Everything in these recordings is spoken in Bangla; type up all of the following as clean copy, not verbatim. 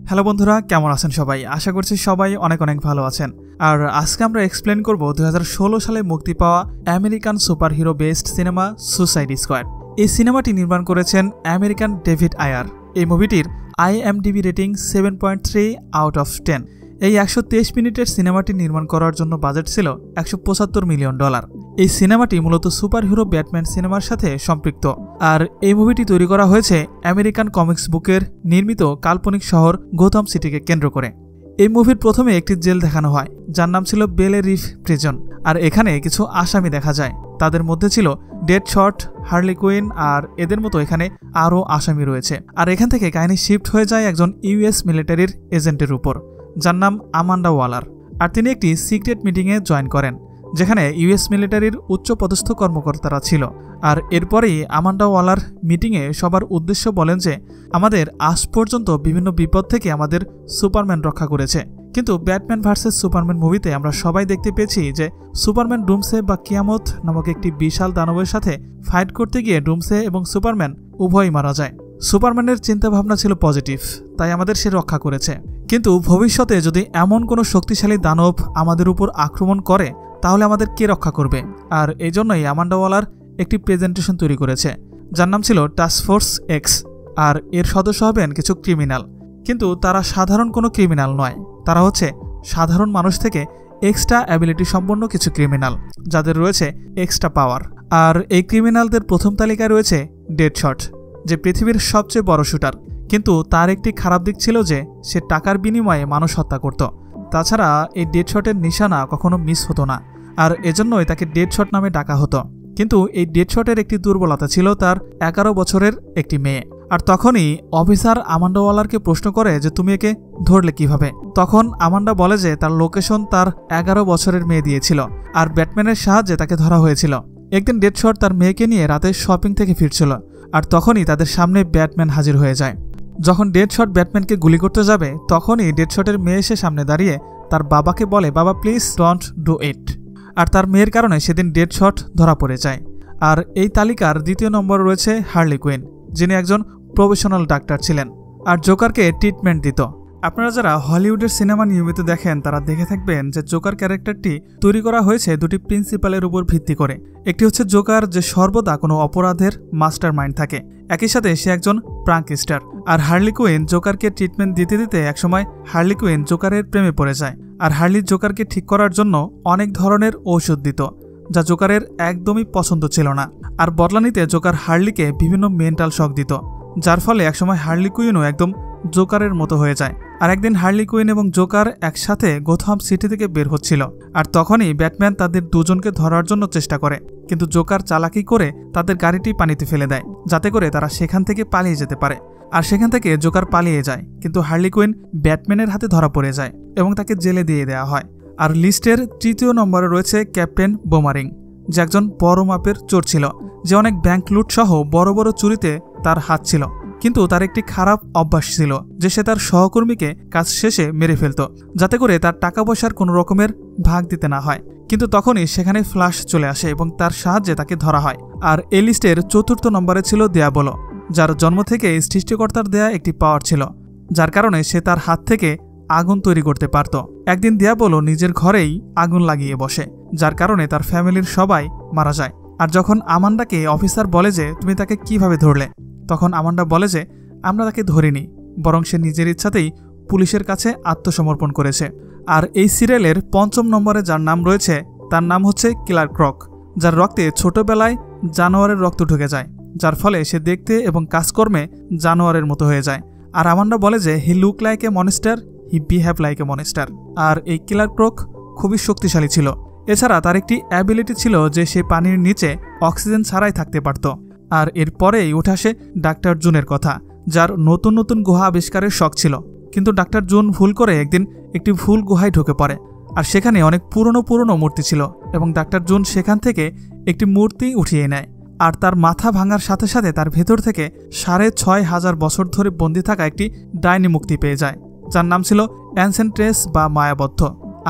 হ্যালো বন্ধুরা, কেমন আছেন সবাই? আশা করছি সবাই অনেক অনেক ভালো আছেন। আর আজকে আমরা এক্সপ্লেন করব 2016 সালে মুক্তি পাওয়া American superhero based cinema suicide squad. এই সিনেমাটি নির্মাণ করেছেন আমেরিকান ডেভিড আয়ার। এই মুভিটির IMDb রেটিং 7.3 আউট অফ 10। এই 123 মিনিটের সিনেমাটি নির্মাণ করার জন্য বাজেট ছিল $175 মিলিয়ন। এই সিনেমাটি মূলত সুপারহিরো ব্যাটম্যান সিনেমার সাথে সম্পৃক্ত। আর এই মুভিটি তৈরি করা হয়েছে আমেরিকান কমিক্স বুকের নির্মিত কাল্পনিক শহর গোথাম সিটিকে কেন্দ্র করে। এই মুভির প্রথমে একটি জেল দেখানো হয় যার নাম ছিল বেলে রিফ প্রিজন। আর এখানে কিছু আসামি দেখা যায়, তাদের মধ্যে ছিল ডেডশট, হার্লি কুইন, আর এদের মতো এখানে আরও আসামি রয়েছে। আর এখান থেকে কাহিনী শিফট হয়ে যায় একজন US মিলিটারির এজেন্টের উপর যার নাম আমান্ডা ওয়ালার। আর তিনি একটি সিক্রেট মিটিংয়ে জয়েন করেন যেখানে US মিলিটারির উচ্চপদস্থ কর্মকর্তারা ছিল। আর এরপরেই আমান্ডা ওয়ালার মিটিংয়ে সবার উদ্দেশ্য বলেন যে আমাদের আজ পর্যন্ত বিভিন্ন বিপদ থেকে আমাদের সুপারম্যান রক্ষা করেছে, কিন্তু ব্যাটম্যান ভার্সেস সুপারম্যান মুভিতে আমরা সবাই দেখতে পেয়েছি যে সুপারম্যান ডুমসে বা কিয়ামত নামক একটি বিশাল দানবের সাথে ফাইট করতে গিয়ে ডুমসে এবং সুপারম্যান উভয়ই মারা যায়। সুপারম্যানের চিন্তাভাবনা ছিল পজিটিভ, তাই আমাদের সে রক্ষা করেছে। কিন্তু ভবিষ্যতে যদি এমন কোনো শক্তিশালী দানব আমাদের উপর আক্রমণ করে তাহলে আমাদের কে রক্ষা করবে? আর এই জন্যই আমান্ডা ওয়ালার একটি প্রেজেন্টেশন তৈরি করেছে যার নাম ছিল টাস্ক ফোর্স এক্স। আর এর সদস্য হবেন কিছু ক্রিমিনাল, কিন্তু তারা সাধারণ কোনো ক্রিমিনাল নয়, তারা হচ্ছে সাধারণ মানুষ থেকে এক্সট্রা অ্যাবিলিটি সম্পন্ন কিছু ক্রিমিনাল যাদের রয়েছে এক্সট্রা পাওয়ার। আর এই ক্রিমিনালদের প্রথম তালিকায় রয়েছে ডেডশট, যে পৃথিবীর সবচেয়ে বড় শুটার। কিন্তু তার একটি খারাপ দিক ছিল যে সে টাকার বিনিময়ে মানুষ হত্যা করত। তাছাড়া এই ডেডশটের নিশানা কখনো মিস হতো না, আর এজন্যই তাকে ডেডশট নামে ডাকা হতো। কিন্তু এই ডেডশটের একটি দুর্বলতা ছিল তার 11 বছরের একটি মেয়ে। আর তখনই অফিসার আমান্ডা ওয়ালারকে প্রশ্ন করে যে তুমি একে ধরলে কিভাবে? তখন আমান্ডা বলে যে তার লোকেশন তার 11 বছরের মেয়ে দিয়েছিল, আর ব্যাটম্যানের সাহায্যে তাকে ধরা হয়েছিল। একদিন ডেডশট তার মেয়েকে নিয়ে রাতে শপিং থেকে ফিরছিল, আর তখনই তাদের সামনে ব্যাটম্যান হাজির হয়ে যায়। যখন ডেডশট ব্যাটম্যানকে গুলি করতে যাবে তখনই ডেডশটের মেয়ে এসে সামনে দাঁড়িয়ে তার বাবাকে বলে, বাবা প্লিজ ডোন্ট ডু ইট। আর তার মেয়ের কারণে সেদিন ডেডশট ধরা পড়ে যায়। আর এই তালিকার দ্বিতীয় নম্বরে রয়েছে হার্লি কুইন, যিনি একজন প্রফেশনাল ডাক্তার ছিলেন আর জোকারকে ট্রিটমেন্ট দিত। আপনারা যারা হলিউডের সিনেমা নিয়মিত দেখেন তারা দেখে থাকবেন যে জোকার ক্যারেক্টারটি তৈরি করা হয়েছে দুটি প্রিন্সিপালের উপর ভিত্তি করে। একটি হচ্ছে জোকার, যে সর্বদা কোনো অপরাধের মাস্টার মাইন্ড থাকে, একই সাথে সে একজন প্রাঙ্কিস্টার। আর হার্লি কুইন জোকারকে ট্রিটমেন্ট দিতে দিতে একসময় হার্লি কুইন জোকারের প্রেমে পড়ে যায়। আর হার্লি জোকারকে ঠিক করার জন্য অনেক ধরনের ঔষধ দিত যা জোকারের একদমই পছন্দ ছিল না। আর বদলা নিতে জোকার হার্লিকে বিভিন্ন মেন্টাল শক দিত, যার ফলে একসময় হার্লি কুইনও একদম জোকারের মতো হয়ে যায়। আর একদিন হার্লি কুইন এবং জোকার একসাথে গোথাম সিটি থেকে বের হচ্ছিল, আর তখনই ব্যাটম্যান তাদের দুজনকে ধরার জন্য চেষ্টা করে, কিন্তু জোকার চালাকি করে তাদের গাড়িটি পানিতে ফেলে দেয় যাতে করে তারা সেখান থেকে পালিয়ে যেতে পারে। আর সেখান থেকে জোকার পালিয়ে যায়, কিন্তু হার্লি কুইন ব্যাটম্যানের হাতে ধরা পড়ে যায় এবং তাকে জেলে দিয়ে দেওয়া হয়। আর লিস্টের তৃতীয় নম্বরে রয়েছে ক্যাপ্টেন বোমারিং, যে একজন বড় মাপের চোর ছিল, যে অনেক ব্যাংক লুট সহ বড় বড় চুরিতে তার হাত ছিল। কিন্তু তার একটি খারাপ অভ্যাস ছিল যে সে তার সহকর্মীকে কাজ শেষে মেরে ফেলত যাতে করে তার টাকা পয়সার কোনো রকমের ভাগ দিতে না হয়। কিন্তু তখনই সেখানে ফ্ল্যাশ চলে আসে এবং তার সাহায্যে তাকে ধরা হয়। আর এই লিস্টের চতুর্থ নম্বরে ছিল দিয়াবোলো, যার জন্ম থেকে সৃষ্টিকর্তার দেয়া একটি পাওয়ার ছিল, যার কারণে সে তার হাত থেকে আগুন তৈরি করতে পারত। একদিন দিয়াবোলো নিজের ঘরেই আগুন লাগিয়ে বসে, যার কারণে তার ফ্যামিলির সবাই মারা যায়। আর যখন আমান্ডাকে অফিসার বলে যে তুমি তাকে কিভাবে ধরলে, তখন আমান্ডা বলে যে আমরা তাকে ধরিনি, বরং সে নিজের ইচ্ছাতেই পুলিশের কাছে আত্মসমর্পণ করেছে। আর এই সিরিয়ালের পঞ্চম নম্বরে যার নাম রয়েছে তার নাম হচ্ছে কিলার ক্রক, যার রক্তে ছোটবেলায় জানোয়ারের রক্ত ঢুকে যায়, যার ফলে সে দেখতে এবং কাজকর্মে জানোয়ারের মতো হয়ে যায়। আর আমান্ডা বলে যে he look like a monster, he behave like a monster. আর এই কিলার ক্রক খুবই শক্তিশালী ছিল। এছাড়া তার একটি অ্যাবিলিটি ছিল যে সে পানির নিচে অক্সিজেন ছাড়াই থাকতে পারত। আর এরপরেই উঠে আসে ডাক্তার জুনের কথা, যার নতুন নতুন গুহা আবিষ্কারের শখ ছিল। কিন্তু ডাক্তার জুন ভুল করে একদিন একটি ভুল গুহায় ঢুকে পড়ে, আর সেখানে অনেক পুরনো মূর্তি ছিল এবং ডাক্তার জুন সেখান থেকে একটি মূর্তি উঠিয়ে নেয়। আর তার মাথা ভাঙার সাথে সাথে তার ভেতর থেকে 6,500 বছর ধরে বন্দী থাকা একটি ডাইনি মুক্তি পেয়ে যায়, যার নাম ছিল অ্যানসেন্ট্রেস বা মায়াবদ্ধ।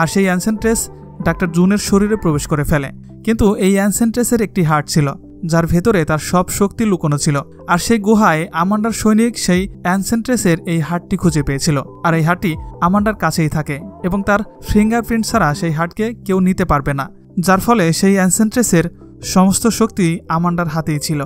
আর সেই অ্যানসেন্ট্রেস ডাক্তার জুনের শরীরে প্রবেশ করে ফেলে, কিন্তু এই অ্যানসেন্ট্রেসের একটি হার্ট ছিল, যার ভেতরে তার সব শক্তি লুকোনো ছিল। আর সেই গুহায় আমান্ডার সৈনিক সেই অ্যানসেন্ট্রেসের এই হাটটি খুঁজে পেয়েছিল। আর এই হাটটি আমান্ডার কাছেই থাকে এবং তার ফিঙ্গারপ্রিন্ট ছাড়া সেই হাটকে কেউ নিতে পারবে না, যার ফলে সেই অ্যানসেন্ট্রেসের সমস্ত শক্তি আমান্ডার হাতেই ছিল।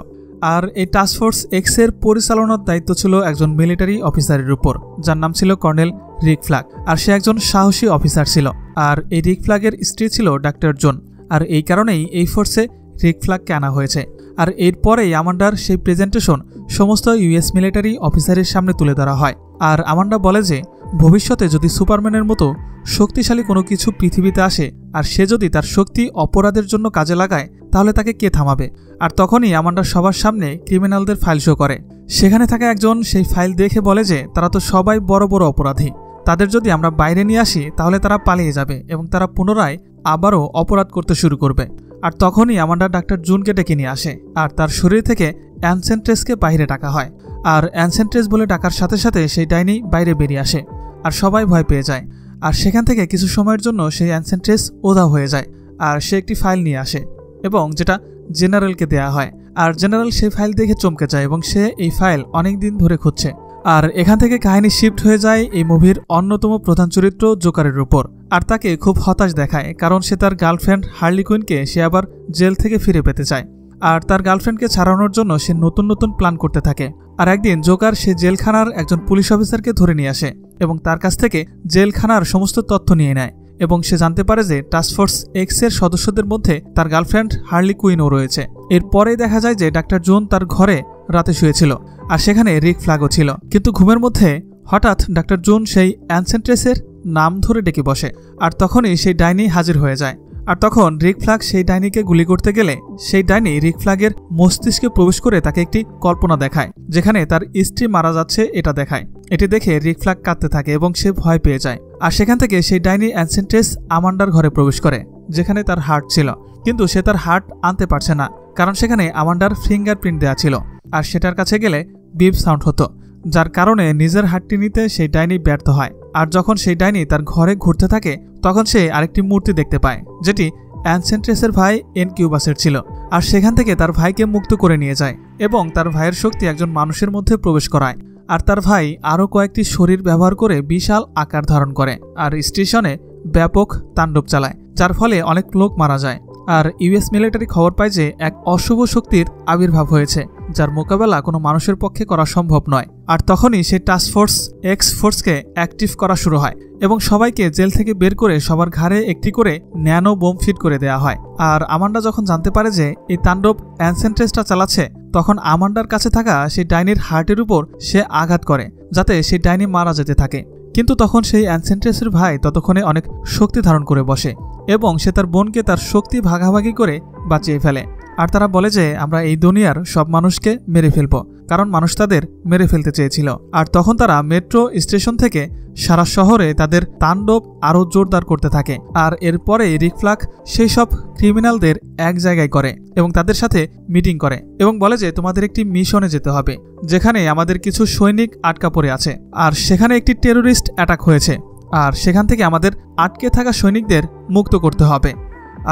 আর এই টাস্কফোর্স এক্সের পরিচালনার দায়িত্ব ছিল একজন মিলিটারি অফিসারের উপর, যার নাম ছিল কর্নেল রিক ফ্ল্যাগ। আর সে একজন সাহসী অফিসার ছিল। আর এই রিক ফ্ল্যাগের স্ত্রী ছিল ডাক্তার জোন। আর এই কারণেই এই ফোর্সে রিক ফ্ল্যাগকে আনা হয়েছে। আর এরপরেই আমান্ডার সেই প্রেজেন্টেশন সমস্ত ইউএস মিলিটারি অফিসারের সামনে তুলে ধরা হয়। আর আমান্ডা বলে যে ভবিষ্যতে যদি সুপারম্যানের মতো শক্তিশালী কোনো কিছু পৃথিবীতে আসে আর সে যদি তার শক্তি অপরাধের জন্য কাজে লাগায়, তাহলে তাকে কে থামাবে? আর তখনই আমান্ডা সবার সামনে ক্রিমিনালদের ফাইল শো করে। সেখানে থাকা একজন সেই ফাইল দেখে বলে যে তারা তো সবাই বড় বড় অপরাধী, তাদের যদি আমরা বাইরে নিয়ে আসি তাহলে তারা পালিয়ে যাবে এবং তারা পুনরায় আবারও অপরাধ করতে শুরু করবে। আর তখনই আমান্ডা ডাক্তার জুনকে ডেকে নিয়ে আসে আর তার শরীর থেকে অ্যানসেন্ট্রেসকে বাইরে ডাকা হয়। আর অ্যানসেন্ট্রেস বলে ডাকার সাথে সাথে সেই ডাইনি বাইরে বেরিয়ে আসে আর সবাই ভয় পেয়ে যায়। আর সেখান থেকে কিছু সময়ের জন্য সেই অ্যানসেন্ট্রেস উধাও হয়ে যায়। আর সে একটি ফাইল নিয়ে আসে এবং যেটা জেনারেলকে দেয়া হয়। আর জেনারেল সেই ফাইল দেখে চমকে যায় এবং সে এই ফাইল অনেক দিন ধরে খুঁজছে। আর এখান থেকে কাহিনী শিফট হয়ে যায় এই মুভির অন্যতম প্রধান চরিত্র জোকারের উপর। আর তাকে খুব হতাশ দেখায়, কারণ সে তার গার্লফ্রেন্ড হার্লি কুইনকে সে আবার জেল থেকে ফিরে পেতে চায়। আর তার গার্লফ্রেন্ডকে ছাড়ানোর জন্য সে নতুন নতুন প্ল্যান করতে থাকে। আর একদিন জোকার সে জেলখানার একজন পুলিশ অফিসারকে ধরে নিয়ে আসে এবং তার কাছ থেকে জেলখানার সমস্ত তথ্য নিয়ে নেয় এবং সে জানতে পারে যে টাস্কফোর্স এক্সের সদস্যদের মধ্যে তার গার্লফ্রেন্ড হার্লি কুইনও রয়েছে। এরপরেই দেখা যায় যে ডাক্তার জোন তার ঘরে রাতে শুয়েছিল আর সেখানে রিক ফ্ল্যাগও ছিল। কিন্তু ঘুমের মধ্যে হঠাৎ ডাক্তার জোন সেই অ্যানসেন্ট্রেসের নাম ধরে ডেকে বসে আর তখনই সেই ডাইনি হাজির হয়ে যায়। আর তখন রিক ফ্ল্যাগ সেই ডাইনিকে গুলি করতে গেলে সেই ডাইনি রিক ফ্ল্যাগের মস্তিষ্কে প্রবেশ করে তাকে একটি কল্পনা দেখায়, যেখানে তার স্ত্রী মারা যাচ্ছে এটা দেখায়। এটি দেখে রিক ফ্ল্যাগ কাঁদতে থাকে এবং সে ভয় পেয়ে যায়। আর সেখান থেকে সেই ডাইনি অ্যানসেন্ট্রেস আমান্ডার ঘরে প্রবেশ করে, যেখানে তার হার্ট ছিল। কিন্তু সে তার হার্ট আনতে পারছে না, কারণ সেখানে আমান্ডার ফিঙ্গারপ্রিন্ট দেওয়া ছিল আর সেটার কাছে গেলে বিপ সাউন্ড হতো, যার কারণে নিজের হার্টটি নিতে সেই ডাইনি ব্যর্থ হয়। আর যখন সেই ডাইনি তার ঘরে ঘুরতে থাকে তখন সে আরেকটি মূর্তি দেখতে পায়, যেটি অ্যানসেন্ট্রেসের ভাই এনকিউবাসের ছিল। আর সেখান থেকে তার ভাইকে মুক্ত করে নিয়ে যায় এবং তার ভাইয়ের শক্তি একজন মানুষের মধ্যে প্রবেশ করায়। আর তার ভাই আরও কয়েকটি শরীর ব্যবহার করে বিশাল আকার ধারণ করে আর স্টেশনে ব্যাপক তাণ্ডব চালায়, যার ফলে অনেক লোক মারা যায়। আর ইউএস মিলিটারি খবর পায় যে এক অশুভ শক্তির আবির্ভাব হয়েছে, যার মোকাবেলা কোনো মানুষের পক্ষে করা সম্ভব নয়। আর তখনই সেই টাস্কফোর্স এক্স ফোর্সকে অ্যাক্টিভ করা শুরু হয় এবং সবাইকে জেল থেকে বের করে সবার ঘাড়ে একটি করে ন্যানো বোম ফিট করে দেওয়া হয়। আর আমান্ডা যখন জানতে পারে যে এই তাণ্ডব অ্যানসেন্ট্রেসটা চালাচ্ছে, তখন আমান্ডার কাছে থাকা সেই ডাইনির হার্টের উপর সে আঘাত করে, যাতে সেই ডাইনি মারা যেতে থাকে। কিন্তু তখন সেই অ্যানসেন্ট্রেসের ভাই ততক্ষণে অনেক শক্তি ধারণ করে বসে এবং সে তার বোনকে তার শক্তি ভাগাভাগি করে বাঁচিয়ে ফেলে। আর তারা বলে যে আমরা এই দুনিয়ার সব মানুষকে মেরে ফেলব, কারণ মানুষ তাদের মেরে ফেলতে চেয়েছিল। আর তখন তারা মেট্রো স্টেশন থেকে সারা শহরে তাদের তাণ্ডব আরও জোরদার করতে থাকে। আর এরপরে রিক ফ্ল্যাগ সেই সব ক্রিমিনালদের এক জায়গায় করে এবং তাদের সাথে মিটিং করে এবং বলে যে তোমাদের একটি মিশনে যেতে হবে, যেখানে আমাদের কিছু সৈনিক আটকা পড়ে আছে আর সেখানে একটি টেরোরিস্ট অ্যাটাক হয়েছে আর সেখান থেকে আমাদের আটকে থাকা সৈনিকদের মুক্ত করতে হবে।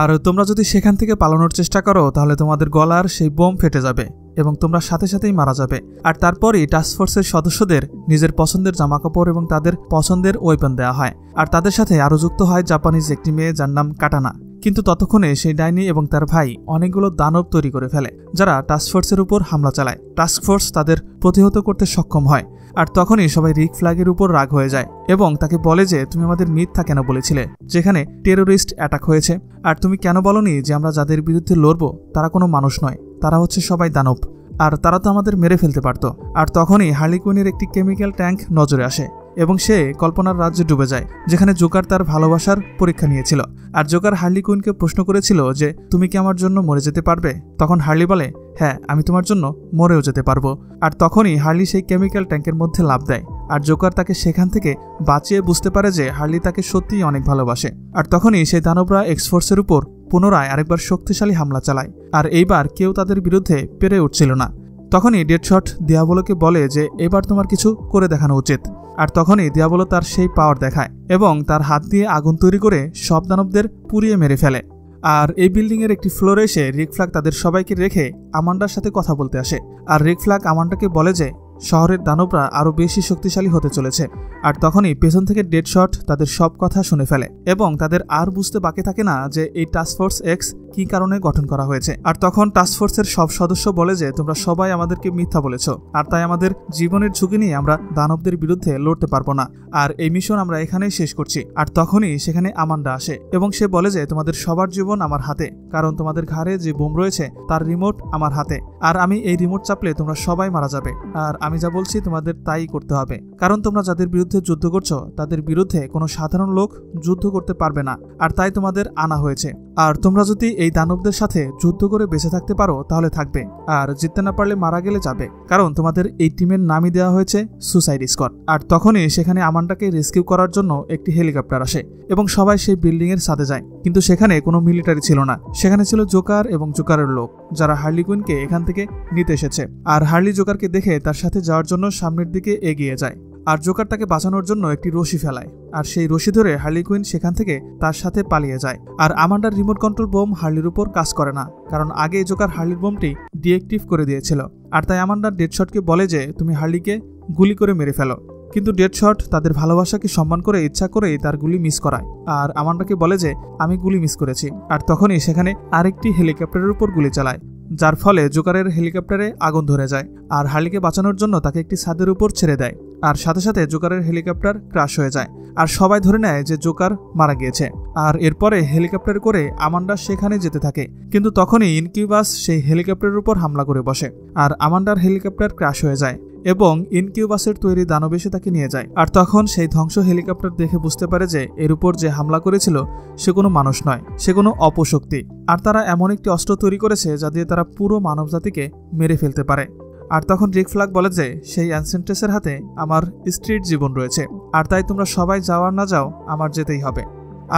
আর তোমরা যদি সেখান থেকে পালানোর চেষ্টা করো তাহলে তোমাদের গলার সেই বোম ফেটে যাবে এবং তোমরা সাথে সাথেই মারা যাবে। আর তারপরই টাস্কফোর্সের সদস্যদের নিজের পছন্দের জামাকাপড় এবং তাদের পছন্দের ওয়েপন দেওয়া হয়। আর তাদের সাথে আরও যুক্ত হয় জাপানিজ একটি মেয়ে, যার নাম কাটানা। কিন্তু ততক্ষণে সেই ডাইনি এবং তার ভাই অনেকগুলো দানব তৈরি করে ফেলে, যারা টাস্কফোর্সের উপর হামলা চালায়। টাস্কফোর্স তাদের প্রতিহত করতে সক্ষম হয়। আর তখনই সবাই রিক ফ্ল্যাগের উপর রাগ হয়ে যায় এবং তাকে বলে যে তুমি আমাদের মিথ্যা কেন বলেছিলে যেখানে টেরোরিস্ট অ্যাটাক হয়েছে, আর তুমি কেন বলনি যে আমরা যাদের বিরুদ্ধে লড়বো তারা কোনো মানুষ নয়, তারা হচ্ছে সবাই দানব, আর তারা তো আমাদের মেরে ফেলতে পারত। আর তখনই হার্লি কুইনের একটি কেমিক্যাল ট্যাঙ্ক নজরে আসে এবং সে কল্পনার রাজ্যে ডুবে যায়, যেখানে জোকার তার ভালোবাসার পরীক্ষা নিয়েছিল। আর জোকার হার্লি কুইনকে প্রশ্ন করেছিল যে তুমি কি আমার জন্য মরে যেতে পারবে? তখন হার্লি বলে হ্যাঁ, আমি তোমার জন্য মরেও যেতে পারবো। আর তখনই হার্লি সেই কেমিক্যাল ট্যাঙ্কের মধ্যে লাফ দেয় আর জোকার তাকে সেখান থেকে বাঁচিয়ে বুঝতে পারে যে হার্লি তাকে সত্যিই অনেক ভালোবাসে। আর তখনই সেই দানবরা এক্সফোর্সের উপর পুনরায় আরেকবার শক্তিশালী হামলা চালায় আর এইবার কেউ তাদের বিরুদ্ধে পেরে উঠছিল না। তখনই ডেডশট দিয়াবোলোকে বলে যে এবার তোমার কিছু করে দেখানো উচিত। আর তখনই দিয়াবোলো তার সেই পাওয়ার দেখায় এবং তার হাত দিয়ে আগুন তৈরি করে সব দানবদের পুড়িয়ে মেরে ফেলে। আর এই বিল্ডিং এর একটি ফ্লোরে এসে রিক ফ্ল্যাগ তাদের সবাইকে রেখে আমান্ডার সাথে কথা বলতে আসে। আর রিক ফ্ল্যাগ আমান্ডাকে বলে যে শহরের দানবরা আরো বেশি শক্তিশালী হতে চলেছে। আর তখনই পেছন থেকে ডেডশট তাদের সব কথা শুনে ফেলে এবং তাদের আর বুঝতে বাকি থাকে না যে এই টাস্কফোর্স এক্স কি কারণে গঠন করা হয়েছে। আর তখন টাস্কফোর্সের সব সদস্য বলে যে তোমরা সবাই আমাদেরকে মিথ্যা বলেছো, আর তাই আমাদের জীবনের ঝুঁকি নিয়ে আমরা দানবদের বিরুদ্ধে লড়তে পারবো না, আর এই মিশন আমরা এখানেই শেষ করছি। আর তখনই সেখানে আমান্ডা আসে এবং সে বলে যে তোমাদের সবার জীবন আমার হাতে, কারণ তোমাদের ঘাড়ে যে বোম রয়েছে তার রিমোট আমার হাতে, আর আমি এই রিমোট চাপলে তোমরা সবাই মারা যাবে। আর আমি যা বলছি তোমাদের তাই করতে হবে, কারণ তোমরা যাদের বিরুদ্ধে যুদ্ধ করছো তাদের বিরুদ্ধে কোনো সাধারণ লোক যুদ্ধ করতে পারবে না, আর তাই তোমাদের আনা হয়েছে। আর তোমরা যদি এই দানবদের সাথে যুদ্ধ করে বেঁচে থাকতে পারো তাহলে থাকবে, আর জিততে না পারলে মারা গেলে যাবে, কারণ তোমাদের এই টিমের নামই দেওয়া হয়েছে সুসাইড স্কোয়াড। আর তখনই সেখানে আমান্ডাকে রেস্কিউ করার জন্য একটি হেলিকপ্টার আসে এবং সবাই সেই বিল্ডিং এর সাথে যায়, কিন্তু সেখানে কোনো মিলিটারি ছিল না, সেখানে ছিল জোকার এবং জোকারের লোক যারা হার্লি কুইনকে এখান থেকে নিতে এসেছে। আর হার্লি জোকারকে দেখে তার সাথে যাওয়ার জন্য সামনের দিকে এগিয়ে যায়, আর জোকার তাকে বাঁচানোর জন্য একটি রশি ফেলায়, আর সেই রশি ধরে হার্লি কুইন সেখান থেকে তার সাথে পালিয়ে যায়। আর আমান্ডার রিমোট কন্ট্রোল বোম হার্লির উপর কাজ করে না, কারণ আগে জোকার হার্লির বোমটি ডিঅ্যাক্টিভ করে দিয়েছিল। আর তাই আমান্ডার ডেডশটকে বলে যে তুমি হার্লিকে গুলি করে মেরে ফেলো, কিন্তু ডেডশট তাদের ভালোবাসাকে সম্মান করে ইচ্ছা করেই তার গুলি মিস করায়। আর আমান্ডাকে বলে যে আমি গুলি মিস করেছি। আর তখনই সেখানে আরেকটি হেলিকপ্টারের উপর গুলি চালায়, যার ফলে জোকারের হেলিকপ্টারে আগুন ধরে যায়। আর হার্লিকে বাঁচানোর জন্য তাকে একটি ছাদের উপর ছেড়ে দেয়, আর সাথে সাথে জোকারের হেলিকপ্টার ক্র্যাশ হয়ে যায়, আর সবাই ধরে নেয় যে জোকার মারা গিয়েছে। আর এরপরে হেলিকপ্টার করে আমান্ডা সেখানে যেতে থাকে, কিন্তু তখনই ইনকিউবাস সেই হেলিকপ্টারের উপর হামলা করে বসে, আর আমান্ডার হেলিকপ্টার ক্র্যাশ হয়ে যায় এবং ইনকিউবাসের তৈরি দানব এসে তাকে নিয়ে যায়। আর তখন সেই ধ্বংস হেলিকপ্টার দেখে বুঝতে পারে যে এর উপর যে হামলা করেছিল সে কোনো মানুষ নয়, সে কোনো অপশক্তি, আর তারা এমন একটি অস্ত্র তৈরি করেছে যা দিয়ে তারা পুরো মানবজাতিকে মেরে ফেলতে পারে। আর তখন রিক ফ্ল্যাগ বলে যে সেই অ্যানসেন্ট্রেসের হাতে আমার স্ত্রীর জীবন রয়েছে, আর তাই তোমরা সবাই যাওয়ার না যাও আমার যেতেই হবে।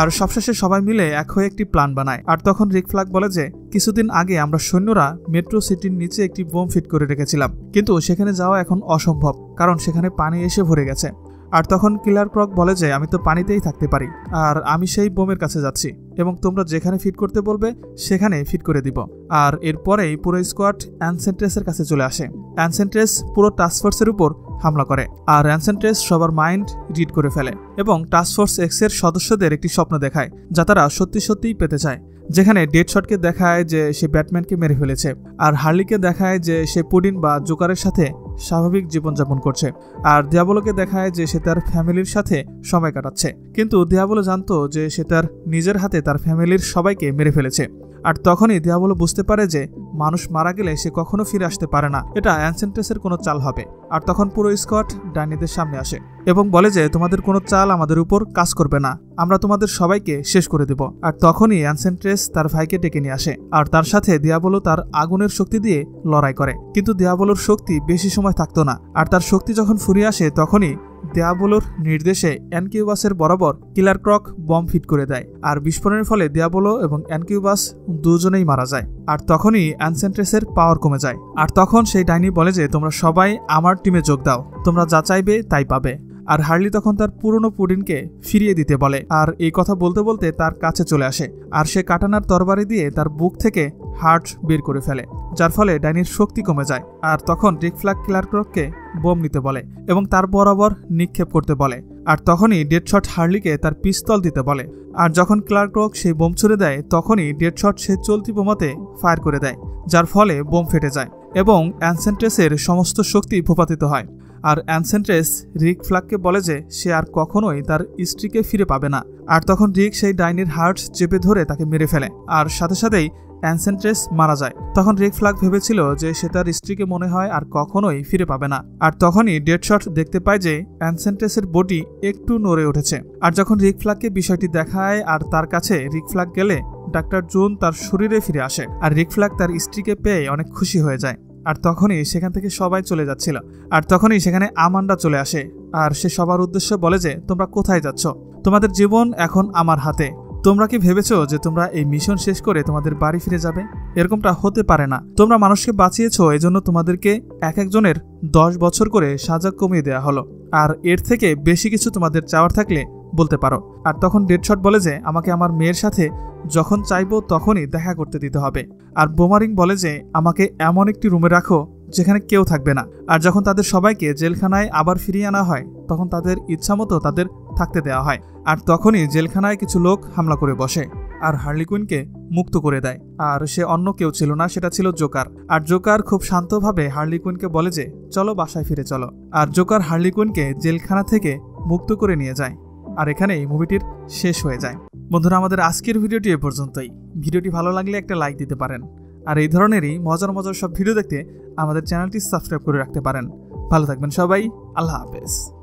আর সবশেষে সবাই মিলে এক হয়ে একটি প্ল্যান বানায়। আর তখন রিক ফ্ল্যাগ বলে যে কিছুদিন আগে আমরা সৈন্যরা মেট্রো সিটির নিচে একটি বোম ফিট করে রেখেছিলাম, কিন্তু সেখানে যাওয়া এখন অসম্ভব, কারণ সেখানে পানি এসে ভরে গেছে। আর তখন কিলার ক্রক বলে যে আমি তো পানিতেই থাকতে পারি, আর আমি সেই বোমের কাছে যাচ্ছি এবং তোমরা যেখানে ফিট করতে বলবে সেখানে ফিট করে দিব। আর এরপরেই পুরো স্কোয়াড অ্যানসেন্ট্রেসের কাছে চলে আসে। অ্যানসেন্ট্রেস পুরো টাস্কফোর্সের উপর হামলা করে, আর অ্যানসেন্ট্রেস সবার মাইন্ড রিড করে ফেলে এবং টাস্কফোর্স এক্সের সদস্যদের একটি স্বপ্ন দেখায় যা তারা সত্যি সত্যিই পেতে চায়, যেখানে ডেডশটকে দেখায় যে সে ব্যাটম্যানকে মেরে ফেলেছে, আর হার্লিকে দেখায় যে সে পুডিন বা জোকারের সাথে স্বাভাবিক জীবনযাপন করছে, আর দিয়াবোলোকে দেখায় যে সে তার ফ্যামিলির সাথে সময় কাটাচ্ছে। কিন্তু দিয়াবোলো জানতো যে সে তার নিজের হাতে তার ফ্যামিলির সবাইকে মেরে ফেলেছে। আর তখনই দিয়াবোলো বুঝতে পারে যে মানুষ মারা গেলে সে কখনো ফিরে আসতে পারে না, এটা অ্যানসেন্ট্রেসের কোনো চাল হবে। আর তখন পুরো স্কোয়াড ডাইনিদের সামনে আসে এবং বলে যে তোমাদের কোনো চাল আমাদের উপর কাজ করবে না, আমরা তোমাদের সবাইকে শেষ করে দেব। আর তখনই অ্যানসেন্ট্রেস তার ভাইকে ডেকে নিয়ে আসে, আর তার সাথে দিয়াবোলো তার আগুনের শক্তি দিয়ে লড়াই করে, কিন্তু দিয়াবোলোর শক্তি বেশি সময় থাকতো না। আর তার শক্তি যখন ফুরিয়ে আসে তখনই দিয়াবোলোর নির্দেশে অ্যানকিউবাসের বরাবর কিলার ক্রক বম ফিট করে দেয়, আর বিস্ফোরণের ফলে দিয়াবোলো এবং অ্যানকিউবাস দুজনেই মারা যায়। আর তখনই অ্যানসেন্ট্রেসের পাওয়ার কমে যায়। আর তখন সেই ডাইনি বলে যে তোমরা সবাই আমার টিমে যোগ দাও, তোমরা যা চাইবে তাই পাবে। আর হার্লি তখন তার পুরনো পুডিনকে ফিরিয়ে দিতে বলে, আর এই কথা বলতে বলতে তার কাছে চলে আসে, আর সে কাটানার তরবারি দিয়ে তার বুক থেকে হার্ট বের করে ফেলে, যার ফলে ডাইনির শক্তি কমে যায়। আর তখন রিক ফ্ল্যাগ কিলার ক্রককে বোম নিতে বলে এবং তার বরাবর নিক্ষেপ করতে বলে। আর তখনই ডেডশট হার্লিকে তার পিস্তল দিতে বলে, আর যখন কিলার ক্রক সেই বোম ছুড়ে দেয় তখনই ডেডশট সে চলতি বোমাতে ফায়ার করে দেয়, যার ফলে বোম ফেটে যায় এবং অ্যানসেন্ট্রেসের সমস্ত শক্তি ভূপাতিত হয়। আর অ্যানসেন্ট্রেস রিক ফ্ল্যাগকে বলে যে সে আর কখনোই তার স্ত্রীকে ফিরে পাবে না। আর তখন রিক সেই ডাইনির হার্ট চেপে ধরে তাকে মেরে ফেলে, আর সাথে সাথেই অ্যানসেন্ট্রেস মারা যায়। তখন রিক ফ্ল্যাগ ভেবেছিল যে সে তার স্ত্রীকে মনে হয় আর কখনোই ফিরে পাবে না। আর তখনই ডেডশট দেখতে পায় যে অ্যানসেন্ট্রেসের বডি একটু নড়ে উঠেছে। আর যখন রিক ফ্ল্যাগকে বিষয়টি দেখায় আর তার কাছে রিক ফ্ল্যাগ গেলে ডাক্তার জুন তার শরীরে ফিরে আসে, আর রিক ফ্ল্যাগ তার স্ত্রীকে পেয়ে অনেক খুশি হয়ে যায়। আর তখনই সেখান থেকে সবাই চলে যাচ্ছিল। আর তখনই সেখানে আমান্ডা চলে আসে, আর সে সবার উদ্দেশ্যে বলে যে তোমরা কোথায় যাচ্ছ, তোমাদের জীবন এখন আমার হাতে, তোমরা কি ভেবেছো যে তোমরা এই মিশন শেষ করে তোমাদের বাড়ি ফিরে যাবে? এরকমটা হতে পারে না। তোমরা মানুষকে বাঁচিয়েছো, এজন্য তোমাদেরকে এক একজনের 10 বছর করে সাজা কমিয়ে দেওয়া হলো। আর এর থেকে বেশি কিছু তোমাদের চাওয়ার থাকলে বলতে পারো। আর তখন ডেডশট বলে যে আমাকে আমার মেয়ের সাথে যখন চাইবো তখনই দেখা করতে দিতে হবে। আর বোমারিং বলে যে আমাকে এমন একটি রুমে রাখো যেখানে কেউ থাকবে না। আর যখন তাদের সবাইকে জেলখানায় আবার ফিরিয়ে আনা হয় তখন তাদের ইচ্ছামতো তাদের থাকতে দেওয়া হয়। আর তখনই জেলখানায় কিছু লোক হামলা করে বসে আর হার্লি কুইনকে মুক্ত করে দেয়। আর সে অন্য কেউ ছিল না, সেটা ছিল জোকার। আর জোকার খুব শান্তভাবে হার্লি কুইনকে বলে যে চলো বাসায় ফিরে চলো। আর জোকার হার্লি কুইনকে জেলখানা থেকে মুক্ত করে নিয়ে যায়। আর এখানেই মুভিটির শেষ হয়ে যায়। বন্ধুরা, আমাদের আজকের ভিডিওটি এ পর্যন্তই। ভিডিওটি ভালো লাগলে একটা লাইক দিতে পারেন। আর এই ধরনেরই মজার মজার সব ভিডিও দেখতে আমাদের চ্যানেলটি সাবস্ক্রাইব করে রাখতে পারেন। ভালো থাকবেন সবাই। আল্লাহ হাফেজ।